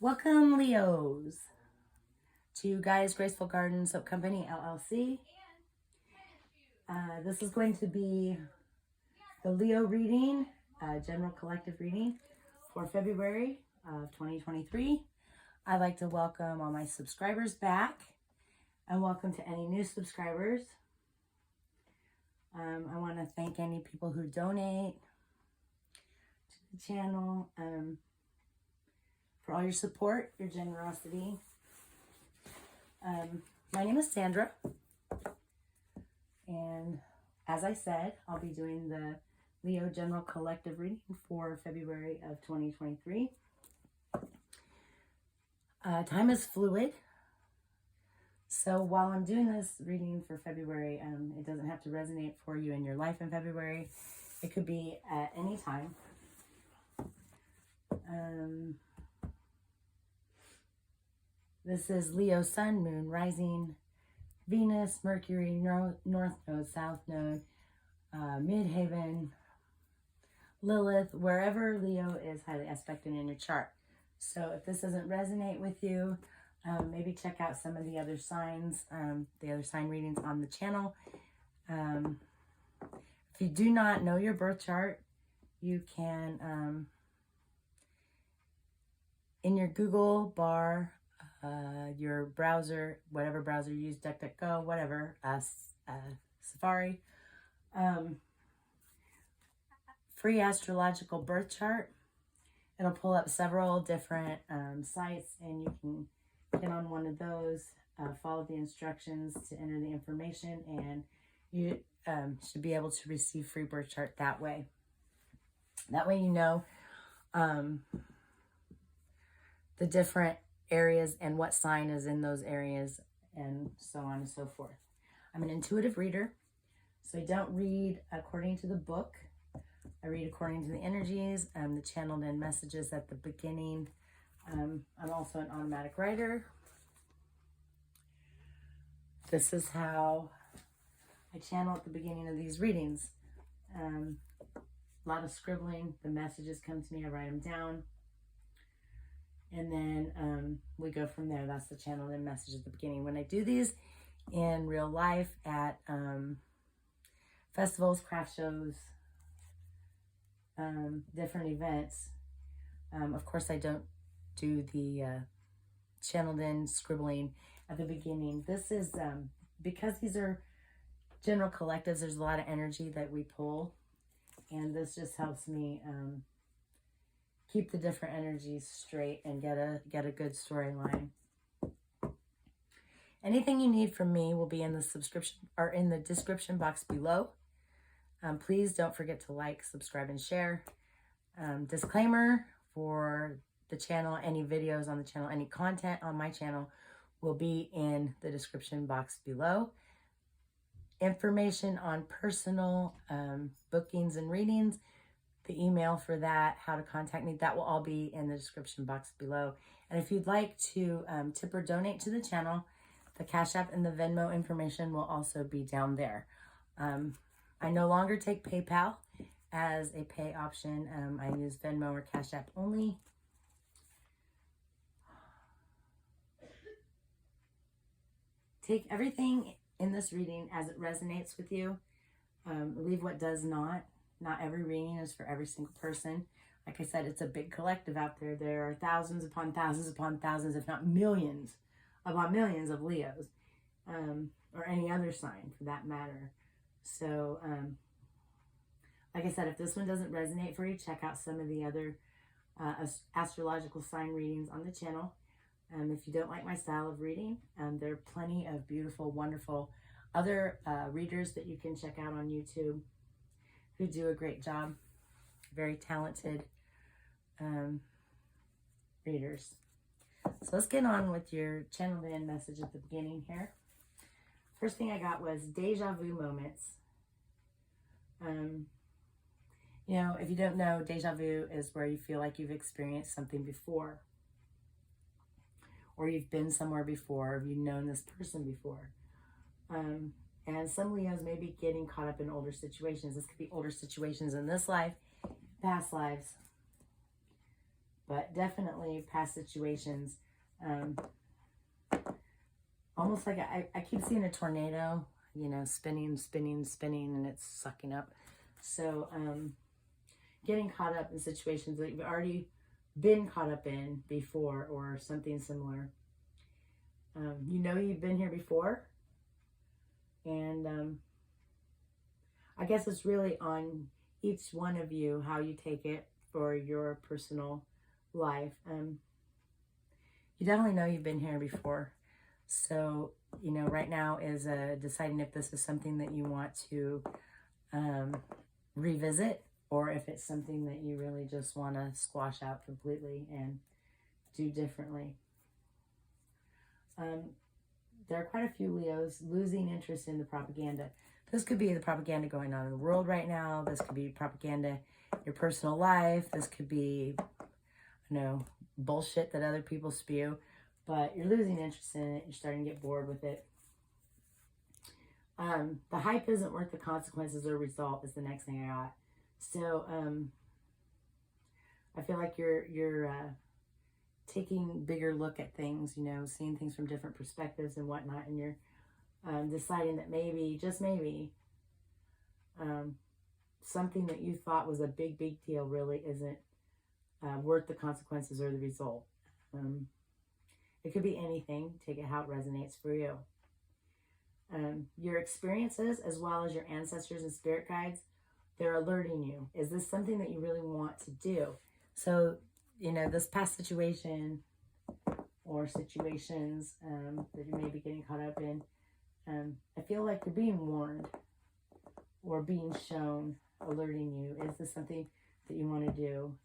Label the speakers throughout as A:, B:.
A: Welcome, Leos, to Gaia's Graceful Garden Soap Company, LLC. This is going to be the Leo reading, general collective reading for February of 2023. I'd like to welcome all my subscribers back and welcome to any new subscribers. I want to thank any people who donate to the channel. For all your support, your generosity. My name is Sandra, and as I said, I'll be doing the Leo General Collective reading for February of 2023. Time is fluid, so while I'm doing this reading for February, it doesn't have to resonate for you in your life in February. It could be at any time. This is Leo, Sun, Moon, Rising, Venus, Mercury, North Node, South Node, Midhaven, Lilith, wherever Leo is highly aspected in your chart. So if this doesn't resonate with you, maybe check out some of the other signs, the other sign readings on the channel. If you do not know your birth chart, you can, in your Google bar, your browser, whatever browser you use, DuckDuckGo, whatever, Safari, free astrological birth chart. It'll pull up several different sites, and you can get on one of those, follow the instructions to enter the information, and you should be able to receive free birth chart that way. That way you know the different areas and what sign is in those areas, and so on and so forth. I'm an intuitive reader, so I don't read according to the book. I read according to the energies and the channeled in messages at the beginning. I'm also an automatic writer. This is how I channel at the beginning of these readings. A lot of scribbling. The messages come to me, I write them down. And then we go from there. That's the channel and message at the beginning. When I do these in real life at festivals, craft shows, different events, of course I don't do the channeled in scribbling at the beginning. This is, because these are general collectives, there's a lot of energy that we pull. And this just helps me keep the different energies straight and get a good storyline. Anything you need from me will be in the subscription or in the description box below. Please don't forget to like, subscribe, and share. Disclaimer for the channel: any videos on the channel, any content on my channel will be in the description box below. Information on personal bookings and readings, the email for that, how to contact me, that will all be in the description box below. And if you'd like to tip or donate to the channel, the Cashapp and the Venmo information will also be down there. I no longer take PayPal as a pay option. I use Venmo or Cashapp only. Take everything in this reading as it resonates with you. Leave what does not. Not every reading is for every single person. Like I said, it's a big collective out there. There are thousands upon thousands upon thousands, if not millions upon millions of Leos, or any other sign for that matter. So, like I said, if this one doesn't resonate for you, check out some of the other astrological sign readings on the channel. If you don't like my style of reading, there are plenty of beautiful, wonderful other readers that you can check out on YouTube who do a great job. Very talented readers. So let's get on with your channeled in message at the beginning here. First thing I got was Deja Vu Moments. You know, if you don't know, deja vu is where you feel like you've experienced something before, or you've been somewhere before, or you've known this person before. And some Leos may be getting caught up in older situations. This could be older situations in this life, past lives. but definitely past situations. Almost like I keep seeing a tornado, you know, spinning, spinning, spinning, and it's sucking up. So getting caught up in situations that you've already been caught up in before or something similar. You know you've been here before, and I guess it's really on each one of you how you take it for your personal life. You definitely know you've been here before. So, you know, right now is deciding if this is something that you want to revisit, or if it's something that you really just want to squash out completely and do differently. There are quite a few Leos losing interest in the propaganda. This could be the propaganda going on in the world right now. This could be propaganda in your personal life. This could be, you know, bullshit that other people spew. But you're losing interest in it. You're starting to get bored with it. The hype isn't worth the consequences or result is the next thing I got. So I feel like you're taking bigger look at things, you know, seeing things from different perspectives and whatnot, and you're deciding that maybe, just maybe, something that you thought was a big deal really isn't worth the consequences or the result. It could be anything. Take it how it resonates for you. Your experiences, as well as your ancestors and spirit guides, they're alerting you. Is this something that you really want to do? So, you know, this past situation or situations that you may be getting caught up in, I feel like you're being warned or being shown, alerting you. Is this something that you want to do?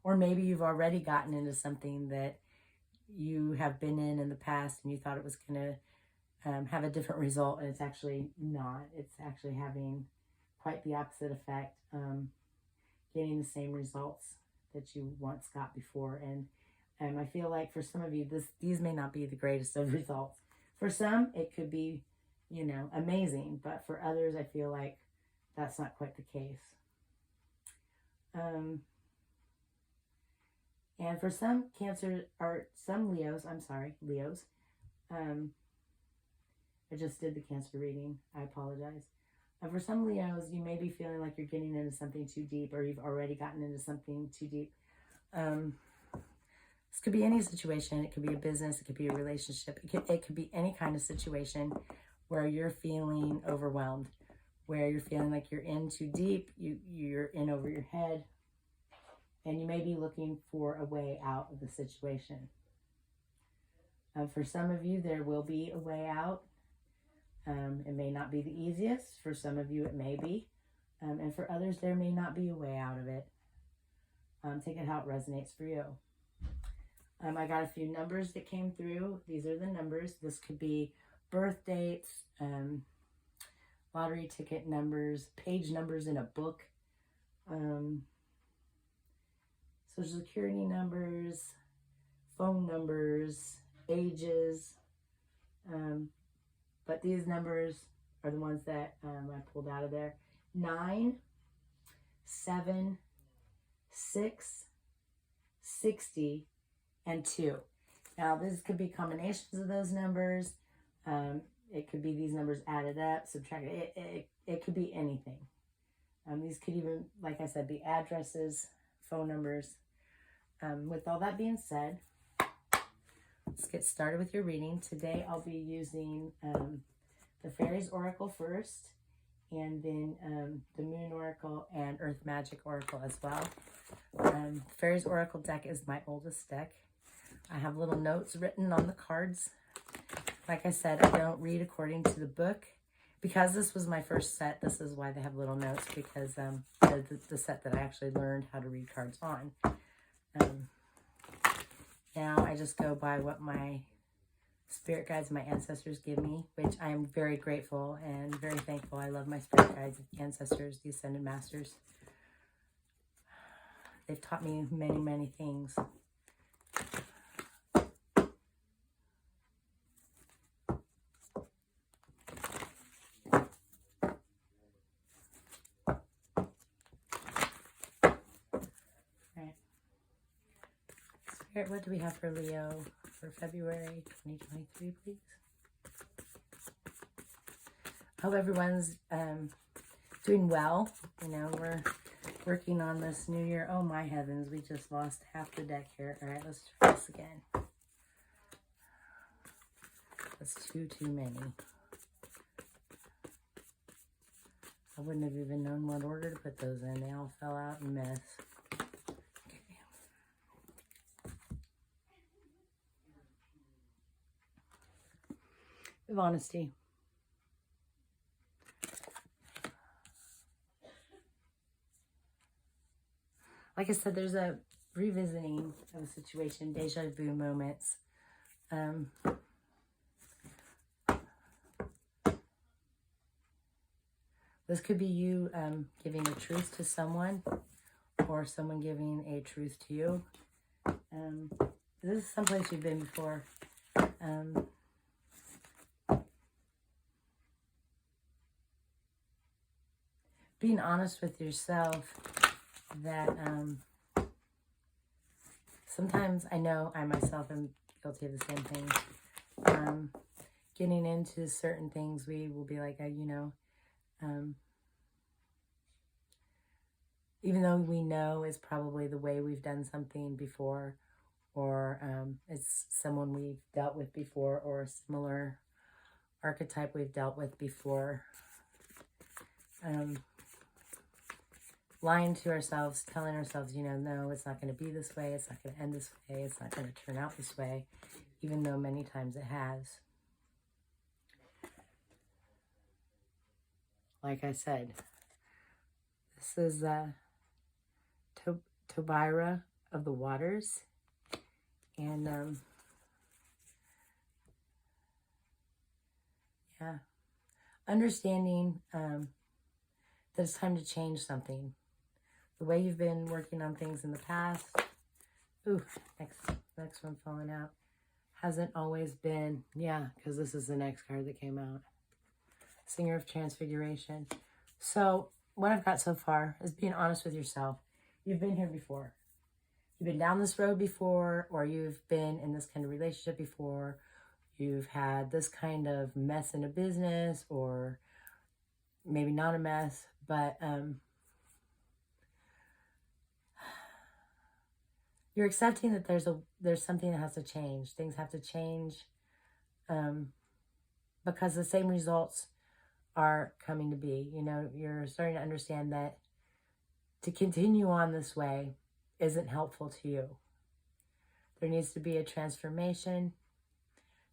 A: Or maybe you've already gotten into something that you have been in the past and you thought it was going to have a different result, and it's actually not. It's actually having quite the opposite effect, getting the same results that you once got before. And I feel like for some of you, these may not be the greatest of results. For some, it could be, you know, amazing, but for others, I feel like that's not quite the case. And for some Cancer, or some Leos, Leos, I just did the Cancer reading. I apologize. For some Leos, you may be feeling like you're getting into something too deep, or you've already gotten into something too deep. This could be any situation. It could be a business. It could be a relationship. It could be any kind of situation where you're feeling overwhelmed, where you're feeling like you're in too deep, you're in over your head, and you may be looking for a way out of the situation. For some of you, there will be a way out. It may not be the easiest. For some of you, it may be. And for others, there may not be a way out of it. Take it how it resonates for you. I got a few numbers that came through. These are the numbers. This could be birth dates, lottery ticket numbers, page numbers in a book, social security numbers, phone numbers, ages. But these numbers are the ones that I pulled out of there. 9, 7, 6, 60, and 2. Now, this could be combinations of those numbers. It could be these numbers added up, subtracted. It could be anything. These could even, like I said, be addresses, phone numbers. With all that being said, let's get started with your reading. Today, I'll be using the Fairies Oracle first, and then the Moon Oracle and Earth Magic Oracle as well. Fairies Oracle deck is my oldest deck. I have little notes written on the cards. Like I said, I don't read according to the book. Because this was my first set, this is why they have little notes, because the set that I actually learned how to read cards on. Now I just go by what my spirit guides, my ancestors give me, which I am very grateful and very thankful. I love my spirit guides, ancestors, the Ascended Masters. They've taught me many things. Right. Spirit, what do we have for Leo for February 2023, please? Hope everyone's doing well. You know, we're working on this new year. Oh my heavens, we just lost half the deck here. All right, let's try this again. That's too many. I wouldn't have even known what order to put those in. They all fell out in mess. Okay. Of honesty. Like I said, there's a revisiting of a situation, Deja Vu Moments. This could be you giving a truth to someone, or someone giving a truth to you. This is someplace you've been before. Being honest with yourself that sometimes, I know I myself am guilty of the same thing. Getting into certain things, we will be like, you know, even though we know it's probably the way we've done something before, or it's someone we've dealt with before, or a similar archetype we've dealt with before. Lying to ourselves, telling ourselves, you know, no, it's not going to be this way, it's not going to end this way, it's not going to turn out this way, even though many times it has. Like I said, this is Tobira of the Waters, and yeah, understanding that it's time to change something. The way you've been working on things in the past, ooh, next one falling out, hasn't always been, yeah, because this is the next card that came out. Singer of Transfiguration. So what I've got so far is being honest with yourself. You've been here before. You've been down this road before, or you've been in this kind of relationship before. You've had this kind of mess in a business, or maybe not a mess, but you're accepting that there's something that has to change. Things have to change because the same results are coming to be. You know, you're starting to understand that to continue on this way isn't helpful to you. There needs to be a transformation,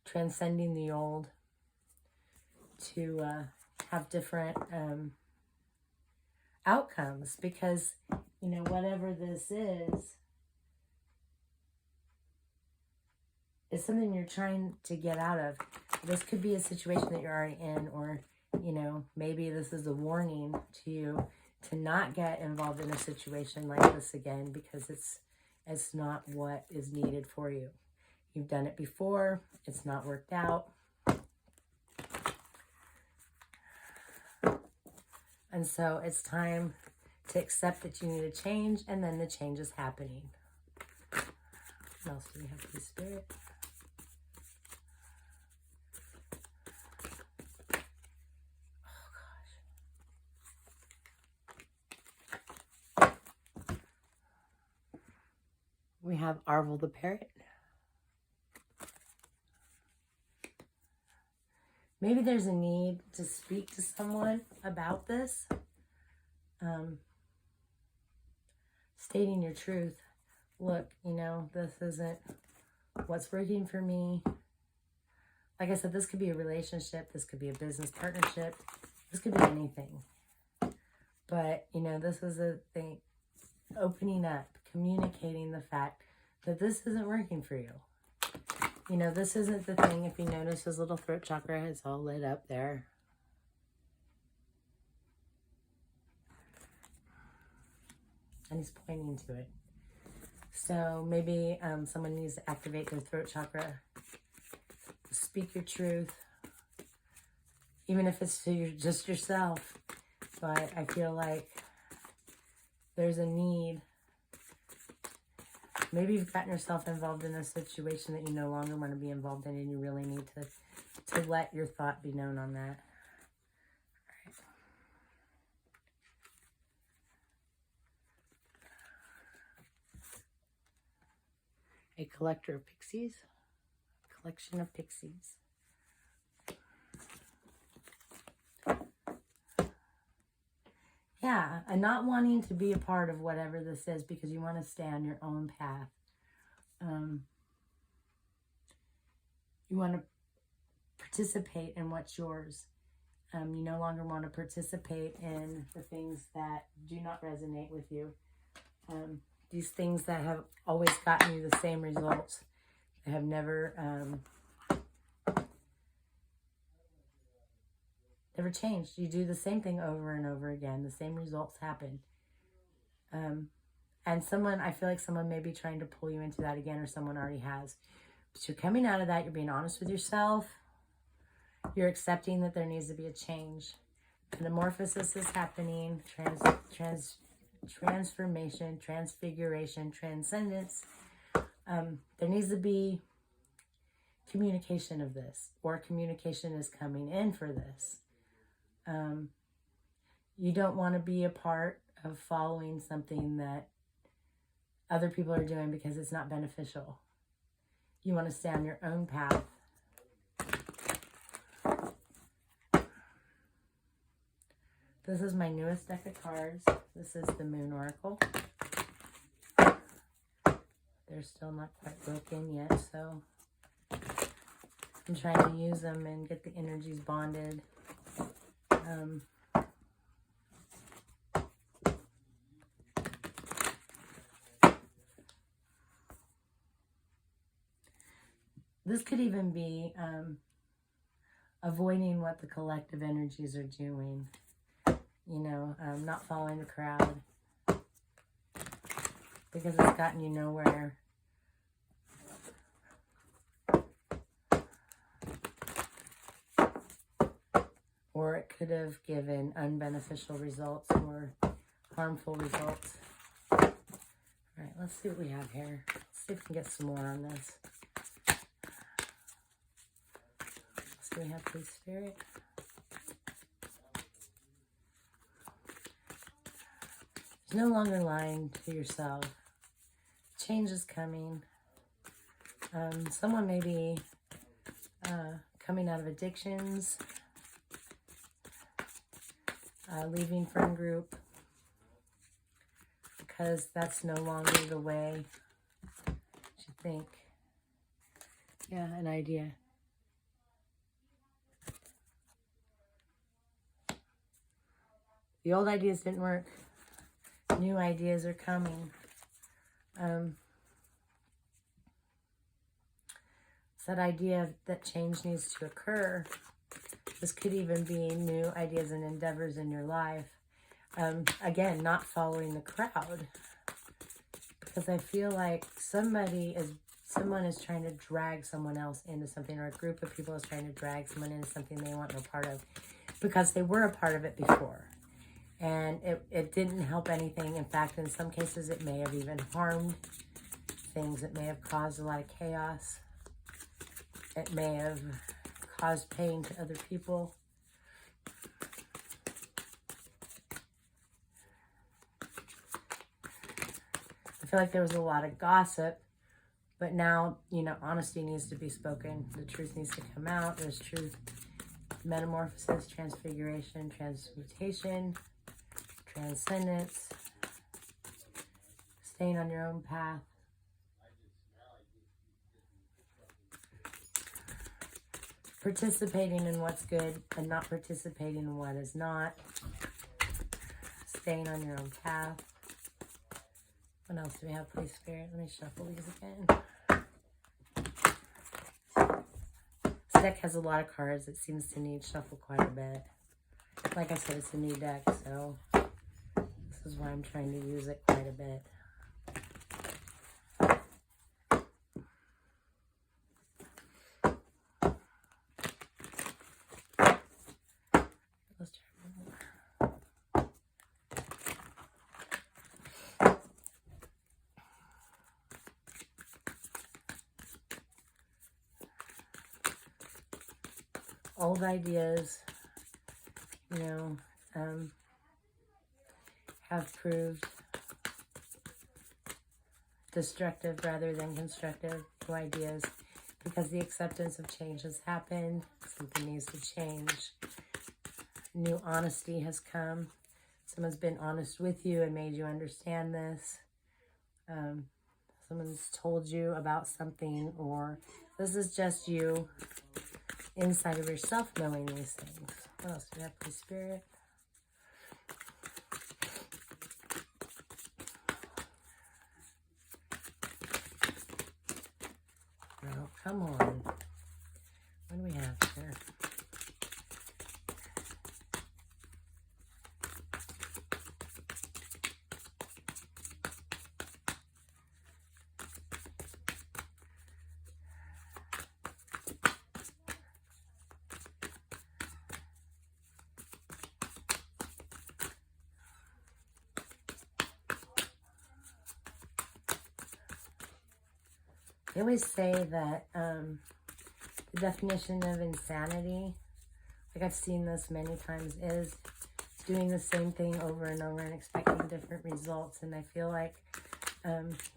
A: transcending the old, to have different outcomes, because, you know, whatever this is, it's something you're trying to get out of. This could be a situation that you're already in, or, you know, maybe this is a warning to you to not get involved in a situation like this again, because it's not what is needed for you. You've done it before. It's not worked out. And so it's time to accept that you need a change, and then the change is happening. What else do we have, please, Spirit? We have Arvel the Parrot. Maybe there's a need to speak to someone about this. Stating your truth. Look, you know, this isn't what's working for me. Like I said, this could be a relationship. This could be a business partnership. This could be anything. But, you know, this is a thing. Opening up, communicating the fact that this isn't working for you. You know, this isn't the thing. If you notice, his little throat chakra is all lit up there. And he's pointing to it. So maybe someone needs to activate their throat chakra. Speak your truth. Even if it's to just yourself. But I feel like there's a need Maybe you've gotten yourself involved in a situation that you no longer want to be involved in, and you really need to let your thought be known on that. A collector of pixies. Collection of pixies. Yeah, and not wanting to be a part of whatever this is because you want to stay on your own path. You want to participate in what's yours. You no longer want to participate in the things that do not resonate with you. These things that have always gotten you the same results, that have never changed. You do the same thing over and over again. The same results happen. And someone, I feel like someone may be trying to pull you into that again, or someone already has. But you're coming out of that. You're being honest with yourself. You're accepting that there needs to be a change. Metamorphosis is happening. Transformation, transfiguration, transcendence. There needs to be communication of this, or communication is coming in for this. You don't want to be a part of following something that other people are doing because it's not beneficial. You want to stay on your own path. This is my newest deck of cards. This is the Moon Oracle. They're still not quite broken yet, so I'm trying to use them and get the energies bonded. This could even be avoiding what the collective energies are doing. You know, not following the crowd, because it's gotten you nowhere. Or it could have given unbeneficial results or harmful results. All right, let's see what we have here. Let's see if we can get some more on this. What do we have, please, Spirit? There's no longer lying to yourself. Change is coming. Someone may be coming out of addictions, leaving friend group, because that's no longer the way you think. Yeah, an idea. The old ideas didn't work. New ideas are coming. It's that idea that change needs to occur. This could even be new ideas and endeavors in your life. Again, not following the crowd. Because I feel like someone is trying to drag someone else into something, or a group of people is trying to drag someone into something they want no part of, because they were a part of it before. And it didn't help anything. In fact, in some cases, it may have even harmed things. It may have caused a lot of chaos. It may have caused pain to other people. I feel like there was a lot of gossip, but now, you know, honesty needs to be spoken. The truth needs to come out. There's truth. Metamorphosis, transfiguration, transmutation, transcendence, staying on your own path. Participating in what's good and not participating in what is not. Staying on your own path. What else do we have, please, Spirit? Let me shuffle these again. This deck has a lot of cards. It seems to need shuffle quite a bit. Like I said, it's a new deck, so this is why I'm trying to use it quite a bit. Let's try one more. old ideas, have proved destructive rather than constructive. New ideas, because the acceptance of change has happened. Something needs to change. New honesty has come. Someone's been honest with you and made you understand this. Someone's told you about something, or this is just you inside of yourself knowing these things. What else do we have, Holy Spirit? Oh, come on. What do we have here? They always say that the definition of insanity, like I've seen this many times, is doing the same thing over and over and expecting different results. And I feel like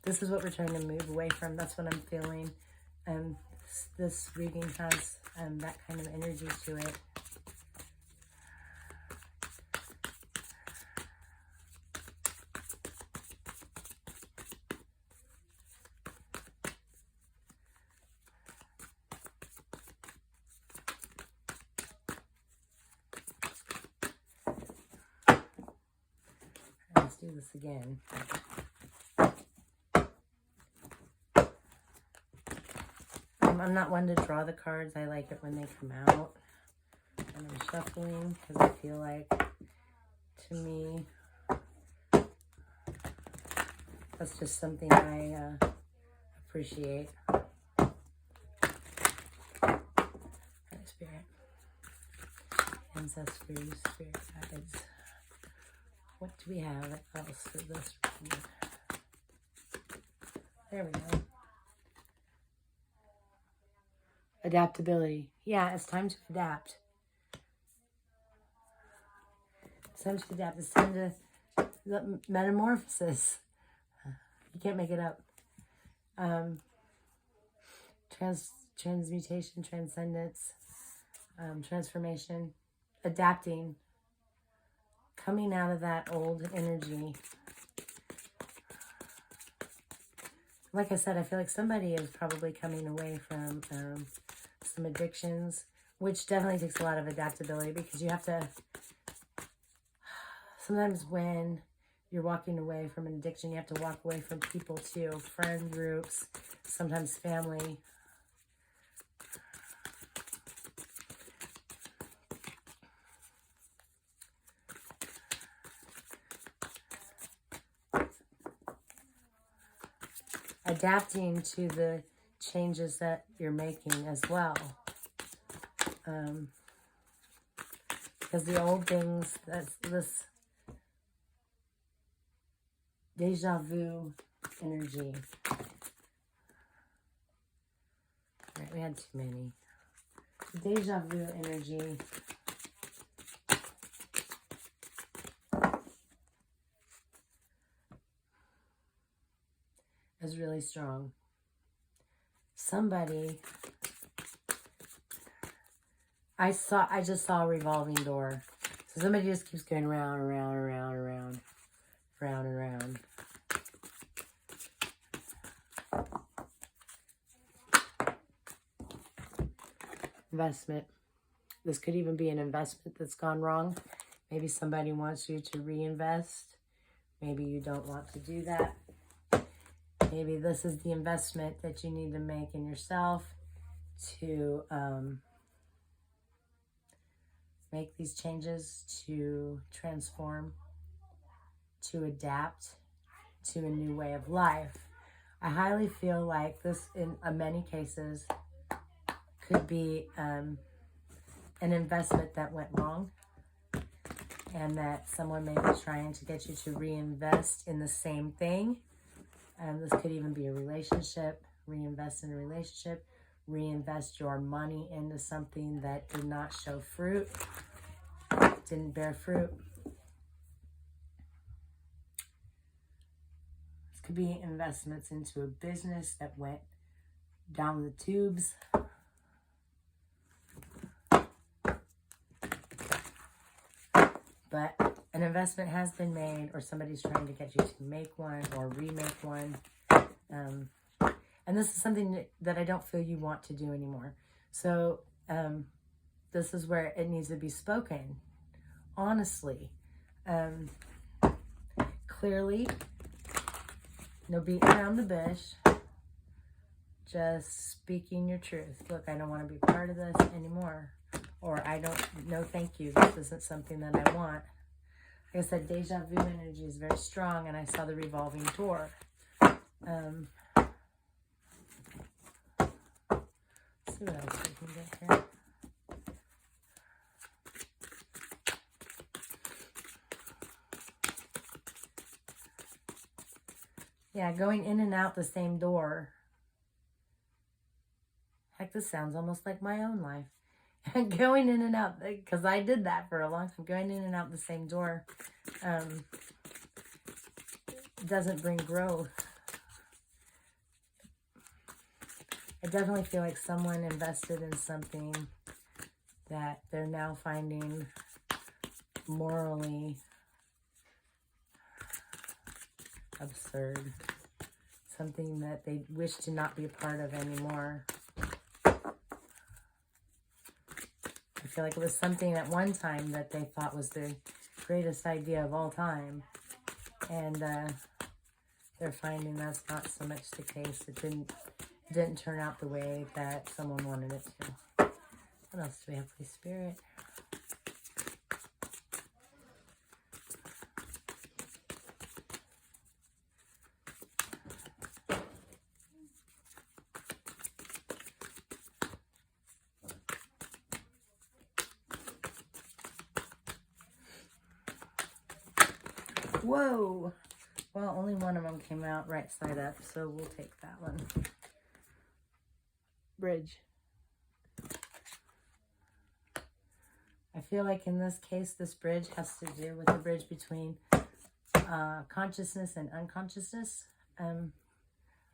A: this is what we're trying to move away from. That's what I'm feeling. This reading has that kind of energy to it. Let's do this again. I'm not one to draw the cards. I like it when they come out. And I'm shuffling because I feel like, to me, that's just something I appreciate. Holy Spirit, ancestors, spirit guides. What do we have else for this reading? There we go. Adaptability. Yeah, it's time to adapt. It's time to adapt. It's time to metamorphosis. You can't make it up. Transmutation, transcendence, transformation, adapting, coming out of that old energy. Like I said, I feel like somebody is probably coming away from some addictions, which definitely takes a lot of adaptability, because you have to, sometimes when you're walking away from an addiction, you have to walk away from people too, friend groups, sometimes family. Adapting to the changes that you're making as well. Because the old things, that's this Deja Vu energy. Right, we had too many. Deja Vu energy. Is really strong. Somebody, I just saw a revolving door. So somebody just keeps going round and round and round and round, round and round. Investment. This could even be an investment that's gone wrong. Maybe somebody wants you to reinvest. Maybe you don't want to do that. Maybe this is the investment that you need to make in yourself to make these changes, to transform, to adapt to a new way of life. I highly feel like this, in many cases, could be an investment that went wrong, and that someone may be trying to get you to reinvest in the same thing. This could even be a relationship, reinvest in a relationship, reinvest your money into something that did not show fruit, didn't bear fruit. This could be investments into a business that went down the tubes. But an investment has been made, or somebody's trying to get you to make one or remake one. And this is something that I don't feel you want to do anymore. So this is where it needs to be spoken honestly, clearly. No beating around the bush. Just speaking your truth. Look, I don't want to be part of this anymore. Or I don't, no thank you, this isn't something that I want. Like I said, Deja Vu energy is very strong, and I saw the revolving door. Let's see what else we can get here. Yeah, going in and out the same door. Heck, this sounds almost like my own life. Going in and out, because I did that for a long time. Going in and out the same door doesn't bring growth. I definitely feel like someone invested in something that they're now finding morally absurd. Something that they wish to not be a part of anymore. I feel like it was something at one time that they thought was the greatest idea of all time. And they're finding that's not so much the case. It didn't turn out the way that someone wanted it to. What else do we have, Holy Spirit? Whoa! Well, only one of them came out right side up, so we'll take that one. Bridge. I feel like in this case, this bridge has to do with the bridge between consciousness and unconsciousness.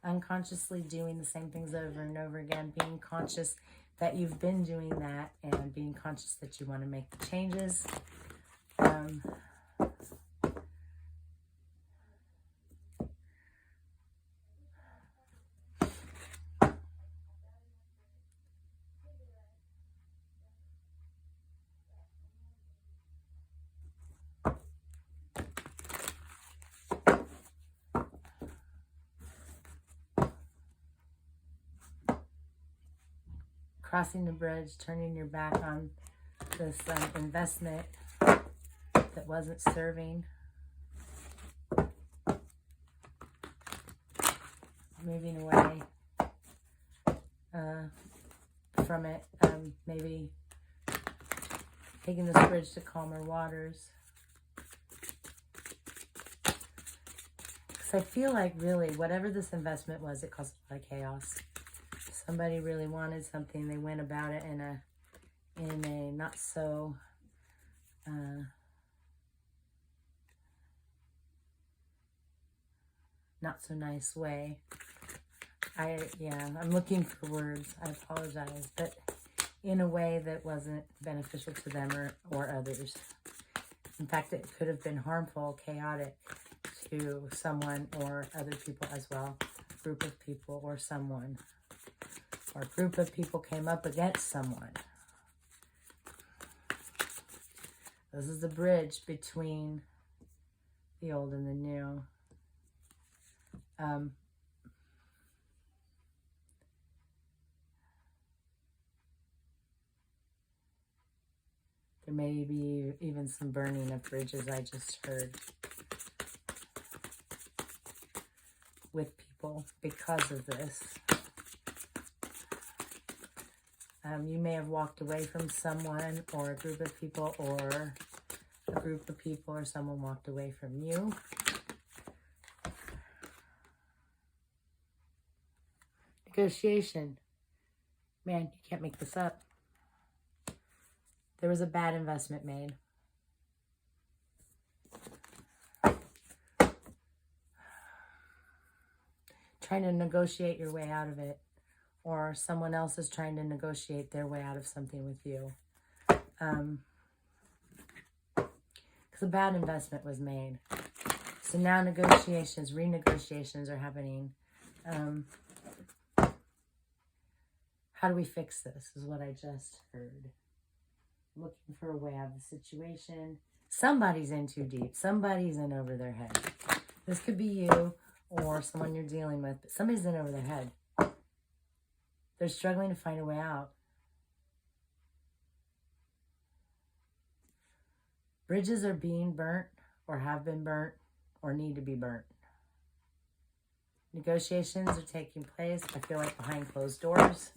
A: Unconsciously doing the same things over and over again, being conscious that you've been doing that, and being conscious that you want to make the changes. Crossing the bridge, turning your back on this investment that wasn't serving. Moving away from it. Maybe taking this bridge to calmer waters. Because I feel like really, whatever this investment was, it caused a lot of chaos. Somebody really wanted something. They went about it in a not so nice way. I'm looking for words. I apologize, but in a way that wasn't beneficial to them or others. In fact, it could have been harmful, chaotic to someone or other people as well. A group of people or someone. Or a group of people came up against someone. This is the bridge between the old and the new. There may be even some burning of bridges, I just heard, with people because of this. You may have walked away from someone or a group of people, or a group of people or someone walked away from you. Negotiation. Man, you can't make this up. There was a bad investment made. Trying to negotiate your way out of it, or someone else is trying to negotiate their way out of something with you. Because a bad investment was made. So now negotiations, renegotiations are happening. How do we fix this is what I just heard. Looking for a way out of the situation. Somebody's in too deep. Somebody's in over their head. This could be you or someone you're dealing with, but somebody's in over their head. They're struggling to find a way out. Bridges are being burnt or have been burnt or need to be burnt. Negotiations are taking place, I feel like, behind closed doors.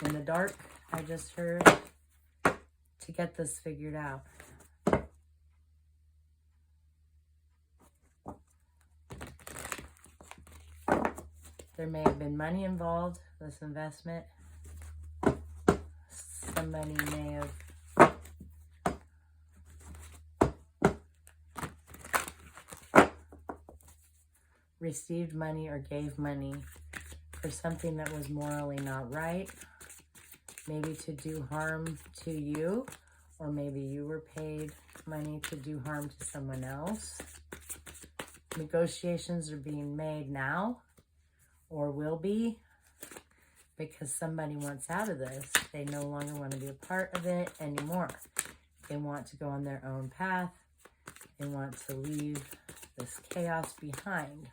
A: In the dark, I just heard, to get this figured out. There may have been money involved, this investment. Somebody may have received money or gave money for something that was morally not right. Maybe to do harm to you, or maybe you were paid money to do harm to someone else. Negotiations are being made now, or will be, because somebody wants out of this. They no longer want to be a part of it anymore. They want to go on their own path. They want to leave this chaos behind.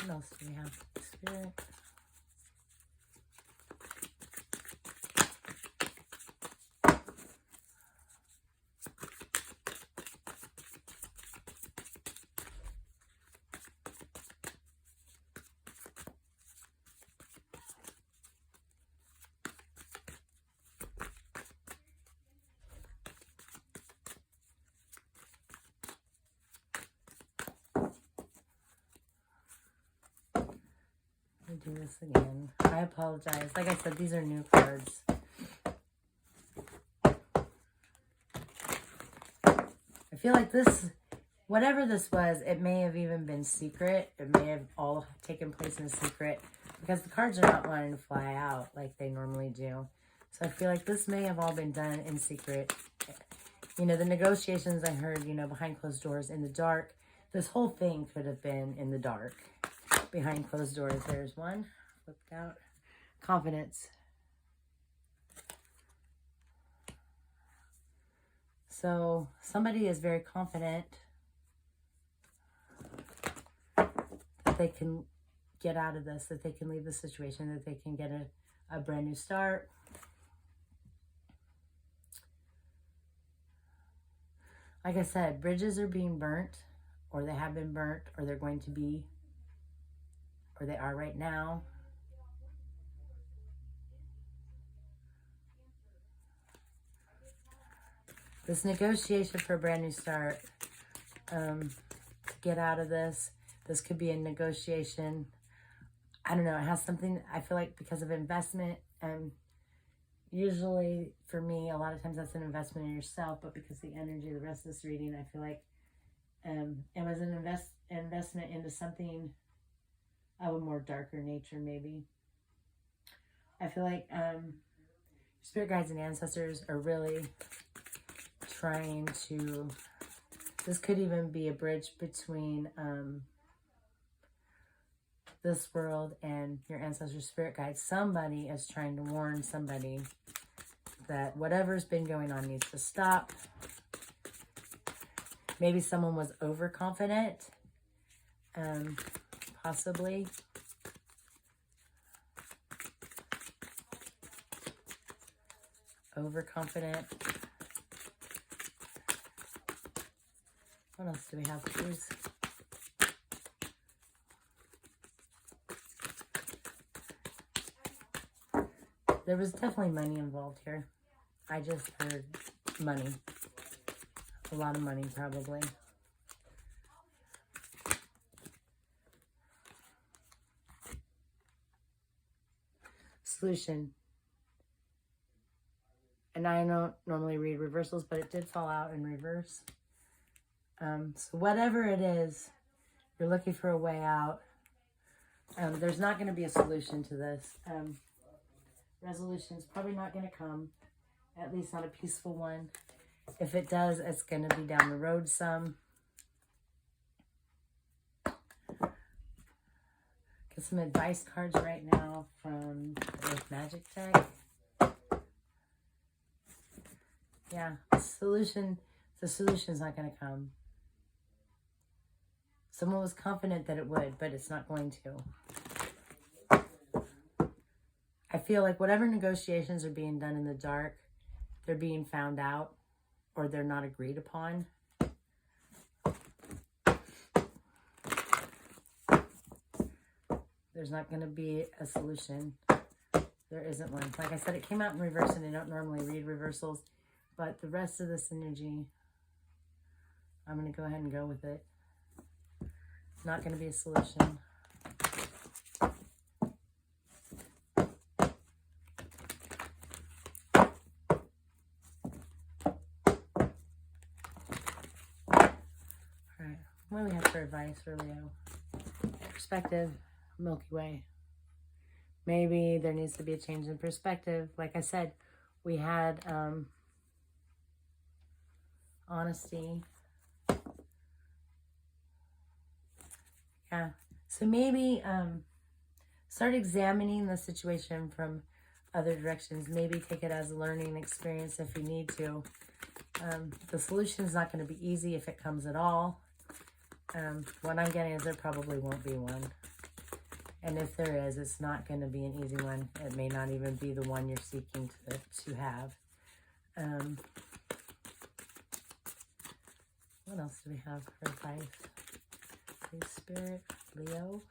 A: What else do we have? Spirit. Do this again. I apologize. Like I said, these are new cards. I feel like this, whatever this was, it may have even been secret. It may have all taken place in secret because the cards are not wanting to fly out like they normally do. So I feel like this may have all been done in secret. You know, the negotiations I heard, you know, behind closed doors in the dark. This whole thing could have been in the dark. Behind closed doors. There's one flipped out. Confidence. So somebody is very confident that they can get out of this, that they can leave the situation, that they can get a brand new start. Like I said, bridges are being burnt, or they have been burnt, or they're going to be, or they are right now. This negotiation for a brand new start, to get out of this. This could be a negotiation. I don't know. It has something, I feel like, because of investment. Usually for me, a lot of times that's an investment in yourself, but because the energy, the rest of this reading, I feel like it was an investment into something of a more darker nature, maybe. I feel like spirit guides and ancestors are really trying to, this could even be a bridge between this world and your ancestors' spirit guides. Somebody is trying to warn somebody that whatever's been going on needs to stop. Maybe someone was overconfident. Possibly. Overconfident. What else do we have, please? There was definitely money involved here. I just heard money. A lot of money, probably. solution. And I don't normally read reversals, but it did fall out in reverse. So whatever it is, you're looking for a way out. There's not going to be a solution to this. Resolution's probably not going to come, at least not a peaceful one. If it does, it's going to be down the road some. Get some advice cards right now from the Earth Magic deck. Yeah, the solution's not going to come. Someone was confident that it would, but it's not going to. I feel like whatever negotiations are being done in the dark, they're being found out or they're not agreed upon. There's not going to be a solution. There isn't one. Like I said, it came out in reverse and I don't normally read reversals, but the rest of this energy, I'm going to go ahead and go with it. Not going to be a solution. Alright, what do we have for advice for Leo? Perspective, Milky Way. Maybe there needs to be a change in perspective. Like I said, we had honesty. Yeah, so maybe start examining the situation from other directions. Maybe take it as a learning experience if you need to. The solution is not going to be easy if it comes at all. What I'm getting is there probably won't be one. And if there is, it's not going to be an easy one. It may not even be the one you're seeking to have. What else do we have for advice? Holy Spirit, Leo.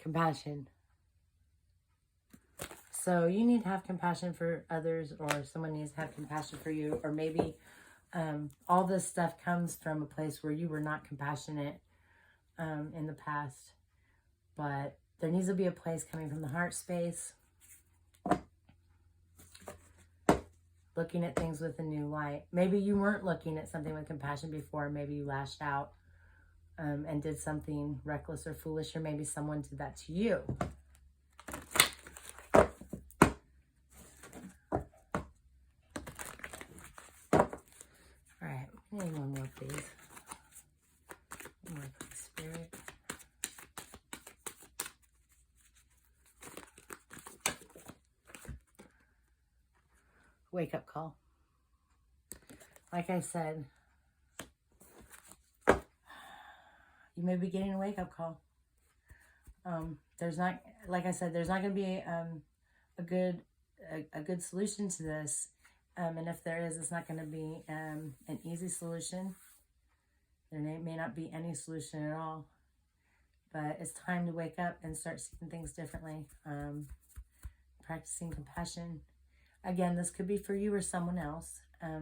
A: Compassion. So you need to have compassion for others, or someone needs to have compassion for you, or maybe all this stuff comes from a place where you were not compassionate in the past, but there needs to be a place coming from the heart space, looking at things with a new light. Maybe you weren't looking at something with compassion before. Maybe you lashed out and did something reckless or foolish, or maybe someone did that to you. All right, we need one more, please. One more, please, Spirit. Wake up call. Like I said, you may be getting a wake up call. There's not, like I said, there's not going to be a good solution to this. And if there is, it's not going to be an easy solution. There may not be any solution at all. But it's time to wake up and start seeing things differently. Practicing compassion. Again, this could be for you or someone else. I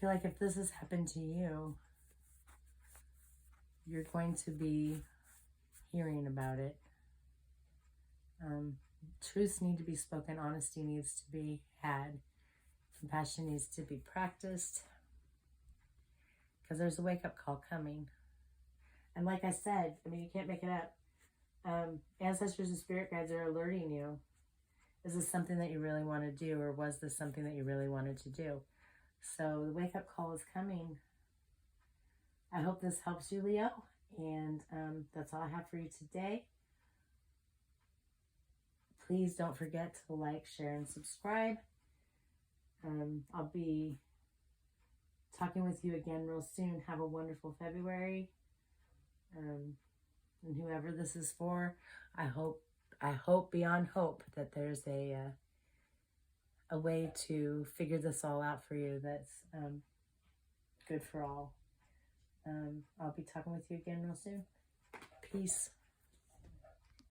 A: feel like if this has happened to you, you're going to be hearing about it. Truths need to be spoken. Honesty needs to be had. Compassion needs to be practiced. Because there's a wake-up call coming. And like I said, I mean, you can't make it up. Ancestors and spirit guides are alerting you. Is this something that you really want to do, or was this something that you really wanted to do? So the wake-up call is coming. I hope this helps you, Leo. And that's all I have for you today. Please don't forget to like, share, and subscribe. I'll be talking with you again real soon. Have a wonderful February. And whoever this is for, I hope beyond hope that there's a way to figure this all out for you that's good for all. I'll be talking with you again real soon. Peace.